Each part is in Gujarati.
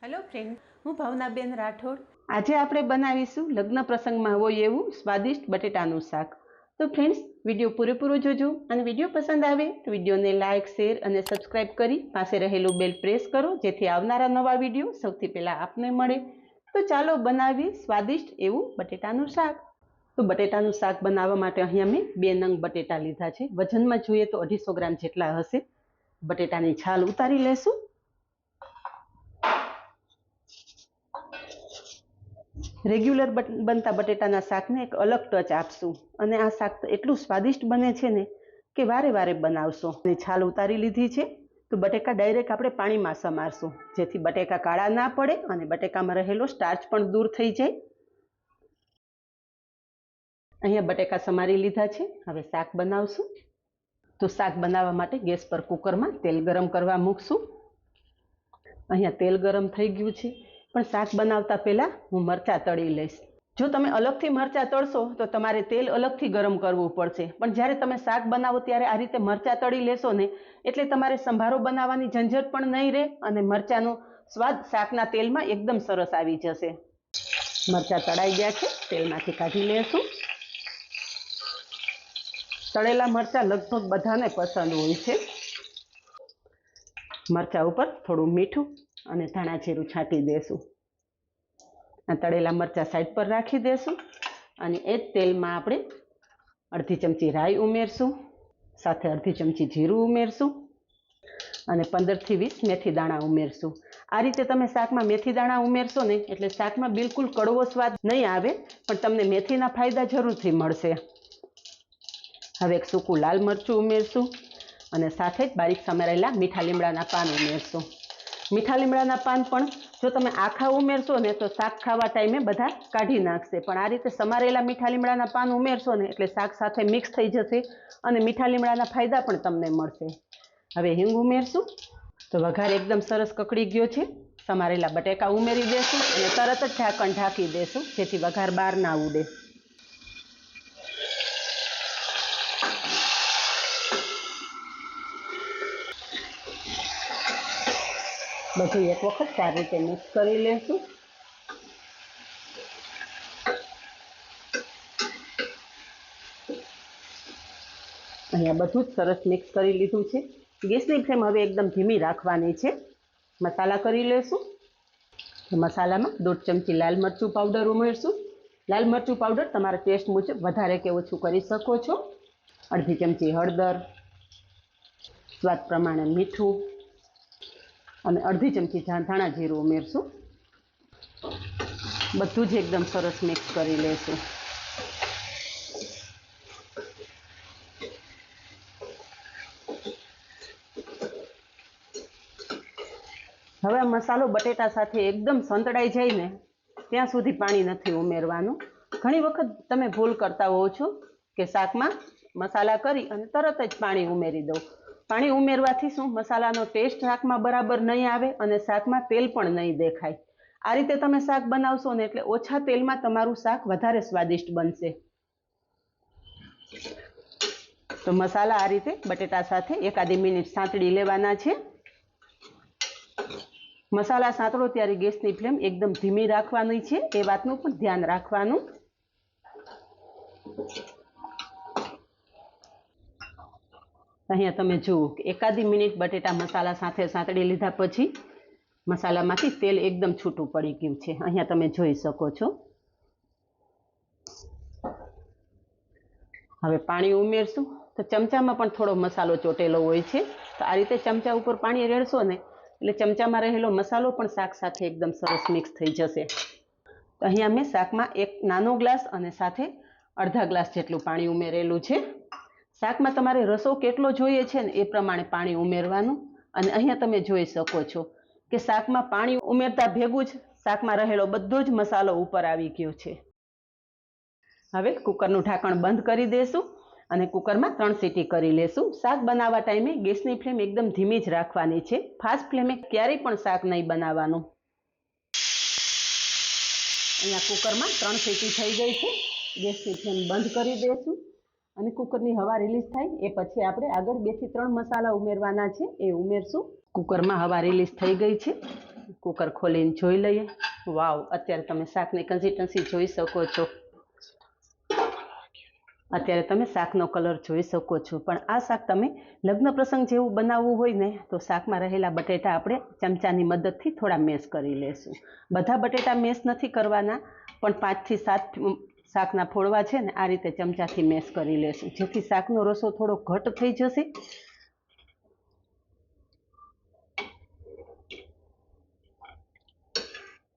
हेलो फ्रेंड, हूँ भावनाबेन राठोड। आज આપણે બનાવીશું લગ્ન પ્રસંગમાં હોય એવું સ્વાદિષ્ટ બટેટાનું શાક। તો ફ્રેન્ડ્સ, વિડીયો પૂરેપૂરો જોજો અને વિડીયો પસંદ આવે તો વિડીયોને લાઇક, શેર અને સબસ્ક્રાઇબ કરી પાસે રહેલું બેલ પ્રેસ કરો જેથી આવનારા નવા વિડીયો સૌથી પહેલા આપને મળે। તો ચાલો બનાવીએ સ્વાદિષ્ટ એવું બટેટાનું શાક। તો બટેટાનું શાક બનાવવા માટે અહીંયા મેં 2 નંગ બટેટા લીધા છે। વજનમાં જોઈએ તો 250 ગ્રામ જેટલા હશે। બટેટાની છાલ ઉતારી લેશું। रेग्युलर बनता बटेटाना शाकने एक अलग टच आपशुं अने आ शाक एटलुं स्वादिष्ट बने छे ने के वारे वारे बनावशो। छाल उतारी लीधी छे तो बटेका डायरेक्ट आपणे पाणीमां समारशुं जेथी बटेका काळा ना पड़े अने बटेकामां रहेलो स्टार्च पण दूर थई जाय। अहींया बटेका समारी लीधा छे। हवे शाक बनावशुं। तो शाक बनाववा माटे गैस पर कुकरमां तेल गरम करवा मूकशुं। अहींया तेल गरम थई गयुं छे पण शाक बनावता पहला हूँ मरचा तળી लईश। जो तमे अलगथी मरचा तळशो तो तमारे तेल अलगथी गरम करवुं पड़शे पण ज्यारे तमे शाक बनावो त्यारे आ रीते मरचा तળી लेशो ने एटले तमारे संभारो बनाववानी झंझट पण नहीं रहे अने मरचानो स्वाद शाकना तेलमां एकदम सरस आवी जशे। मरचा तळाई गया छे, तेलमांथी काढी लेशुं। तळेला मरचा लगभग बधाने पसंद होय छे। मरचा उपर थोड़ुं मीठुं અને ધાણા જીરું છાંટી દેશું। આ તળેલા મરચાં સાઈડ પર રાખી દેશું અને એ જ તેલમાં આપણે અડધી ચમચી રાઈ ઉમેરશું, સાથે અડધી ચમચી જીરું ઉમેરશું અને 15થી 20 મેથી દાણા ઉમેરશું। આ રીતે તમે શાકમાં મેથી દાણા ઉમેરશો ને એટલે શાકમાં બિલકુલ કડવો સ્વાદ નહીં આવે પણ તમને મેથીના ફાયદા જરૂરથી મળશે। હવે એક સૂકું લાલ મરચું ઉમેરશું અને સાથે જ બારીક સમારેલા મીઠા લીમડાના પાન ઉમેરશું। मीठा लीमड़ाना पान पण जो तमे आखा उमेरशो ने तो शाक खावा टाइमे बधा काढी नाखशे पण आ रीते समारेला मीठा लीमड़ाना पान उमेरशो ने एटले शाक साथे मिक्स थई जशे अने मीठा लीमड़ाना फायदा पण तमने मळशे। हवे हींग उमेरशुं। तो वघार एकदम सरस ककड़ी गयो छे। समारेला बटेका उमेरी देशुं अने तरत ज ढांकण ढांकी देशुं जेथी वघार बहार ना उडे। બધું એક વખત સારી રીતે મિક્સ કરી લેશું। અહીંયા બધું જ સરસ મિક્સ કરી લીધું છે। ગેસની ફ્લેમ હવે એકદમ ધીમી રાખવાની છે। મસાલા કરી લેશું। મસાલામાં 1.5 ચમચી લાલ મરચું પાવડર ઉમેરશું। લાલ મરચું પાવડર તમારા ટેસ્ટ મુજબ વધારે કે ઓછું કરી શકો છો। અડધી ચમચી હળદર, સ્વાદ પ્રમાણે મીઠું અને અડધી ચમચી ધાણા જીરું ઉમેરશું। બધું જ એકદમ સરસ મિક્સ કરી લેશું। હવે આ મસાલો બટેટા સાથે એકદમ સંતળાઈ જાય ને ત્યાં સુધી પાણી નથી ઉમેરવાનું। ઘણી વખત તમે ભૂલ કરતા હોવ છો કે શાકમાં મસાલા કરી અને તરત જ પાણી ઉમેરી દો। पाणी उमेरवाथी शुं मसालानो टेस्ट शाकमां बराबर नहीं आवे अने शाकमां तेल पण नहीं देखाय। आ रीते तमे शाक बनावशो ने एटले ओछा तेलमां तमारुं शाक वधारे स्वादिष्ट बनशे। तो मसाला आ रीते बटेटा साथे एकादी मिनिट सांतળી लेवाना छे। मसाला सांतळो त्यारे गैसनी फ्लेम एकदम धीमी राखवानी छे ए वातनुं पण ध्यान राखवानुं। अहींया तमे जुओ के एकादी मिनिट बटेटा मसाला साथे सांतળી लीधा पछी मसालामांथी तेल एकदम छूटું पड़ी गयुं छे। अहींया तमे जोई शको छो। हवे पाणी उमेरशुं। तो चमचामां पण थोड़ो मसालो चोटेलो होय छे तो आ रीते चमचा उपर पाणी रेड़शो ने એટલે ચમચામાં રહેલો મસાલો પણ શાક સાથે એકદમ સરસ મિક્સ થઈ જશે। તો અહીંયા મેં શાકમાં એક નાનો ગ્લાસ અને સાથે અડધા ગ્લાસ જેટલું પાણી ઉમેરેલું છે। શાકમાં તમારે રસો કેટલો જોઈએ છે ને એ પ્રમાણે પાણી ઉમેરવાનું અને અહીંયા તમે જોઈ શકો છો કે શાકમાં પાણી ઉમેરતા ભેગું જ શાકમાં રહેલો બધો જ મસાલો ઉપર આવી ગયો છે। હવે કુકરનું ઢાંકણ બંધ કરી દેશું અને કુકરમાં 3 સીટી કરી લેશું। શાક બનાવવા ટાઈમે ગેસની ફ્લેમ એકદમ ધીમી જ રાખવાની છે। ફાસ્ટ ફ્લેમે ક્યારેય પણ શાક નહીં બનાવવાનું। અહીંયા કુકરમાં 3 સીટી થઈ ગઈ છે। ગેસની ફ્લેમ બંધ કરી દેશું અને કુકરની હવા રિલીઝ થાય એ પછી આપણે આગળ 2 થી 3 મસાલા ઉમેરવાના છે એ ઉમેરશું। કુકરમાં હવા રિલીઝ થઈ ગઈ છે। કુકર ખોલીને જોઈ લઈએ. વાવ, અત્યારે તમે શાકની કન્સિસ્ટન્સી જોઈ શકો છો. અત્યારે તમે શાકનો કલર જોઈ શકો છો. પણ આ શાક તમે લગ્ન પ્રસંગ જેવું બનાવવું હોય ને તો શાકમાં રહેલા બટેટા આપણે ચમચાની મદદથી થોડા મેશ કરી લેશું. બધા બટેટા મેશ નથી કરવાના, પણ 5 થી 7 શાકના ફોડવા છે ને આ રીતે ચમચાથી મેશ કરી લેશું, જેથી શાકનો રસો થોડો ઘટ થઈ જશે.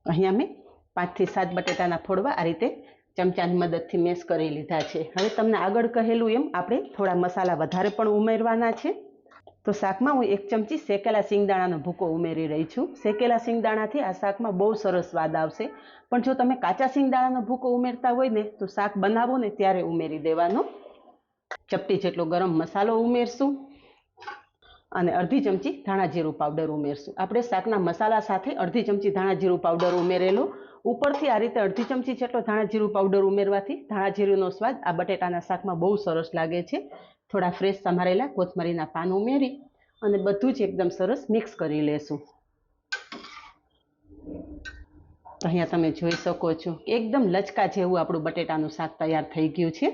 અહીંયા મેં 5 થી 7 બટેટાના ફોડવા આ રીતે ચમચાની મદદથી મેશ કરી લીધા છે. હવે તમને આગળ કહેલું એમ આપણે થોડા મસાલા વધારે પણ ઉમેરવાના છે. તો શાકમાં હું 1 ચમચી શેકેલા સિંગદાણાનો ભૂકો ઉમેરી રહી છું. શેકેલા સિંગદાણાથી આ શાકમાં બહુ સરસ સ્વાદ આવશે. પણ જો તમે કાચા સિંગદાણાનો ભૂકો ઉમેરતા હોય ને તો શાક બનાવો ને ત્યારે ઉમેરી દેવાનો. ચપટી જેટલો ગરમ મસાલો ઉમેરશું અને અડધી ચમચી ધાણા જીરું પાવડર ઉમેરશું. આપણે શાકના મસાલા સાથે અડધી ચમચી ધાણા જીરું પાવડર ઉમેરેલું. ઉપરથી આ રીતે અડધી ચમચી જેટલો ધાણા જીરું પાવડર ઉમેરવાથી ધાણા જીરુંનો સ્વાદ આ બટેટાના શાકમાં બહુ સરસ લાગે છે. થોડા ફ્રેશ સમારેલા કોથમરીના પાન ઉમેરી અને બધું જ એકદમ સરસ મિક્સ કરી લેશું. અહીંયા તમે જોઈ શકો છો એકદમ લચકા જેવું આપણું બટેટાનું શાક તૈયાર થઈ ગયું છે.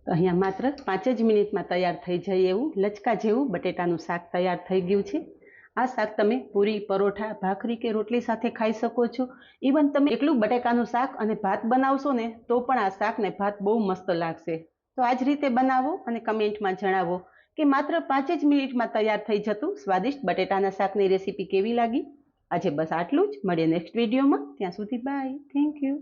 અહીંયા માત્ર 5 જ મિનિટમાં તૈયાર થઈ જાય એવું લચકા જેવું બટેટાનું શાક તૈયાર થઈ ગયું છે. આ શાક તમે પૂરી, પરોઠા, ભાખરી કે રોટલી સાથે ખાઈ શકો છો. ઇવન તમે એકલું બટેકાનું શાક અને ભાત બનાવશો ને તો પણ આ શાક ને ભાત બહુ મસ્ત લાગશે. તો આ જ રીતે બનાવો અને કમેન્ટમાં જણાવો કે માત્ર 5 જ મિનિટમાં તૈયાર થઈ જતું સ્વાદિષ્ટ બટેટાના શાકની રેસીપી કેવી લાગી. આજે બસ આટલું જ. મળીએ નેક્સ્ટ વિડીયોમાં. ત્યાં સુધી બાય. Thank you.